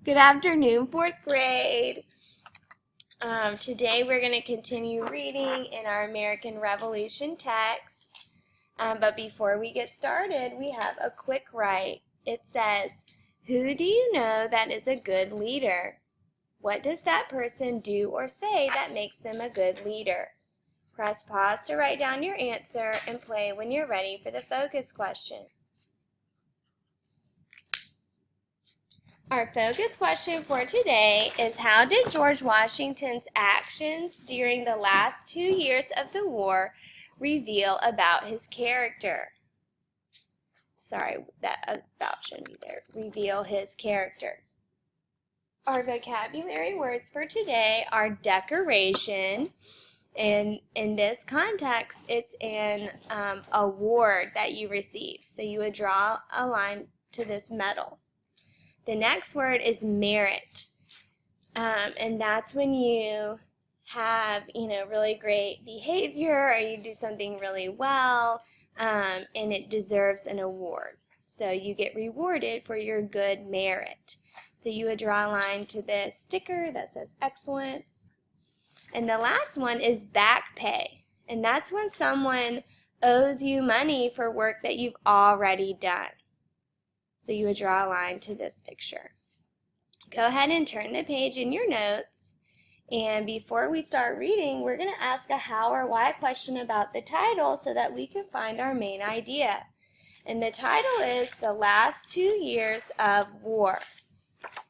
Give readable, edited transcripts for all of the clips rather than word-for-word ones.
Good afternoon, fourth grade. Today we're going to continue reading in our American Revolution text. But before we get started, we have a quick write. It says, "Who do you know that is a good leader? What does that person do or say that makes them a good leader?" Press pause to write down your answer and play when you're ready for the focus question. Our focus question for today is, how did George Washington's actions during the last 2 years of the war reveal about his character? Sorry, that about shouldn't be there. Reveal his character. Our vocabulary words for today are decoration, and in this context, it's an award that you receive. So you would draw a line to this medal. The next word is merit, and that's when you have, really great behavior, or you do something really well, and it deserves an award. So you get rewarded for your good merit. So you would draw a line to this sticker that says excellence. And the last one is back pay, and that's when someone owes you money for work that you've already done. So you would draw a line to this picture. Go ahead and turn the page in your notes. And before we start reading, we're going to ask a how or why question about the title so that we can find our main idea. And the title is The Last 2 Years of War.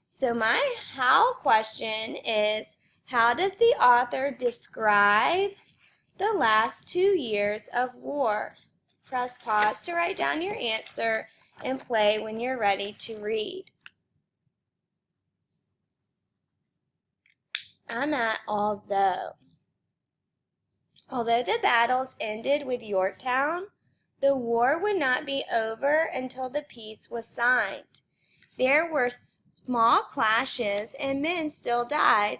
So my how question is, how does the author describe the last 2 years of war? Press pause to write down your answer and play when you're ready to read. I'm at although. Although the battles ended with Yorktown, the war would not be over until the peace was signed. There were small clashes and men still died.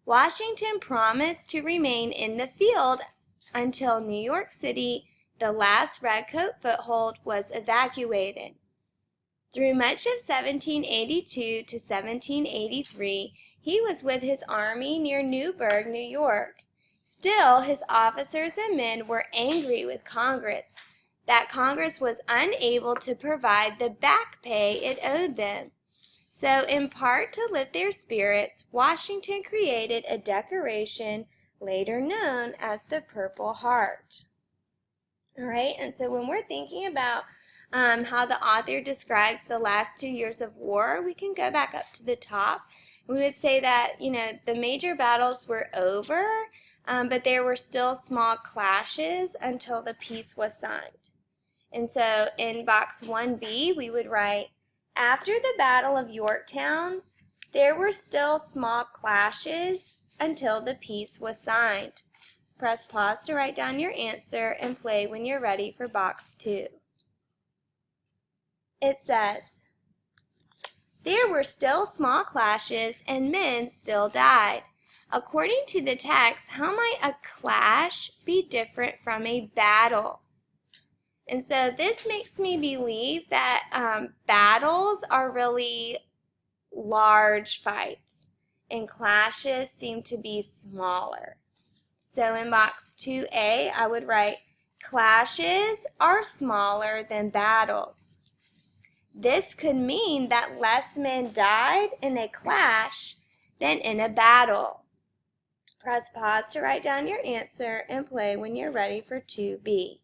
Washington promised to remain in the field until New York City, the last redcoat foothold, was evacuated. Through much of 1782 to 1783, he was with his army near Newburgh, New York. Still, his officers and men were angry with Congress that Congress was unable to provide the back pay it owed them. So, in part to lift their spirits, Washington created a decoration later known as the Purple Heart. All right, and so when we're thinking about how the author describes the last 2 years of war, we can go back up to the top. We would say that, the major battles were over, but there were still small clashes until the peace was signed. And so in box 1B, we would write, after the Battle of Yorktown, there were still small clashes until the peace was signed. Press pause to write down your answer and play when you're ready for box 2. It says, there were still small clashes and men still died. According to the text, how might a clash be different from a battle? And so this makes me believe that battles are really large fights and clashes seem to be smaller. So in box 2A, I would write, clashes are smaller than battles. This could mean that less men died in a clash than in a battle. Press pause to write down your answer and play when you're ready for 2B.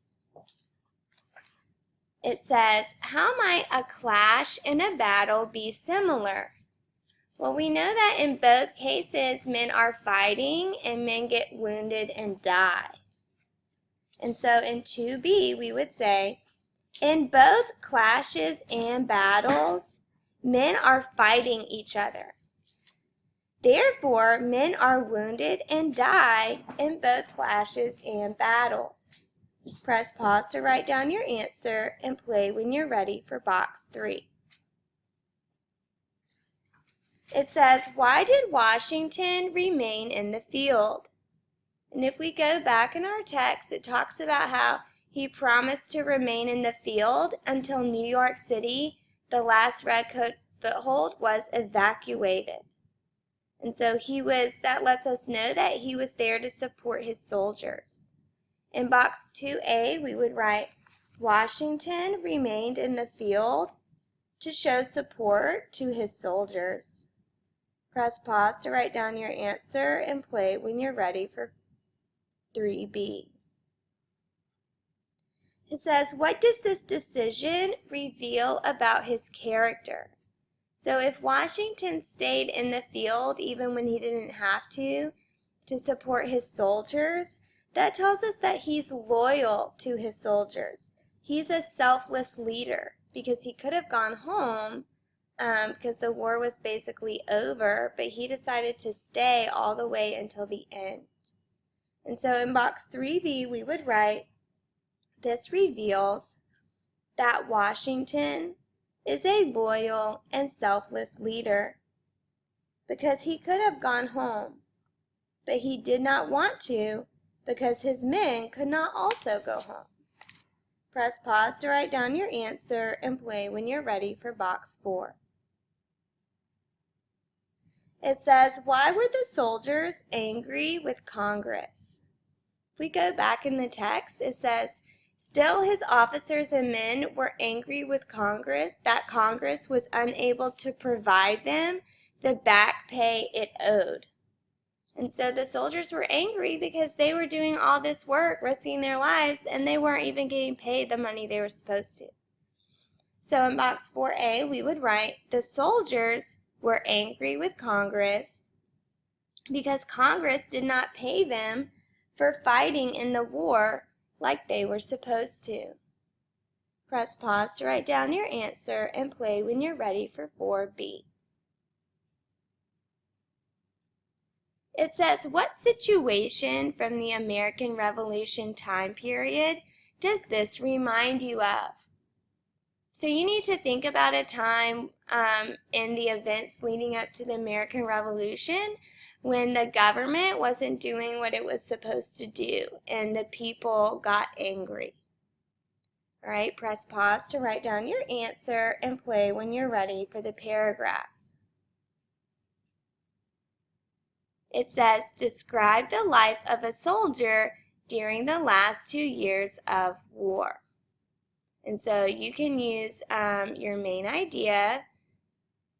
It says, how might a clash and a battle be similar? Well, we know that in both cases, men are fighting and men get wounded and die. And so in 2B, we would say, in both clashes and battles, men are fighting each other. Therefore, men are wounded and die in both clashes and battles. Press pause to write down your answer and play when you're ready for box 3. It says, why did Washington remain in the field? And if we go back in our text, it talks about how he promised to remain in the field until New York City, the last redcoat foothold was evacuated. And so that lets us know that he was there to support his soldiers. In box 2A, we would write, Washington remained in the field to show support to his soldiers. Press pause to write down your answer and play when you're ready for 3B. It says, what does this decision reveal about his character? So if Washington stayed in the field even when he didn't have to support his soldiers, that tells us that he's loyal to his soldiers. He's a selfless leader because he could have gone home because the war was basically over, but he decided to stay all the way until the end. And so in box 3B, we would write, this reveals that Washington is a loyal and selfless leader because he could have gone home, but he did not want to because his men could not also go home. Press pause to write down your answer and play when you're ready for box 4. It says, why were the soldiers angry with Congress? If we go back in the text, it says, still his officers and men were angry with Congress that Congress was unable to provide them the back pay it owed. And so the soldiers were angry because they were doing all this work, risking their lives, and they weren't even getting paid the money they were supposed to. So in box 4A, we would write, the soldiers were angry with Congress because Congress did not pay them for fighting in the war like they were supposed to. Press pause to write down your answer and play when you're ready for 4B. It says, what situation from the American Revolution time period does this remind you of? So you need to think about a time in the events leading up to the American Revolution when the government wasn't doing what it was supposed to do and the people got angry. All right, press pause to write down your answer and play when you're ready for the paragraph. It says, describe the life of a soldier during the last 2 years of war. And so you can use your main idea.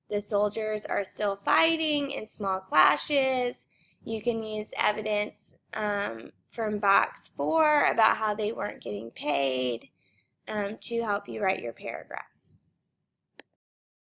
The soldiers are still fighting in small clashes. You can use evidence from box 4 about how they weren't getting paid to help you write your paragraph.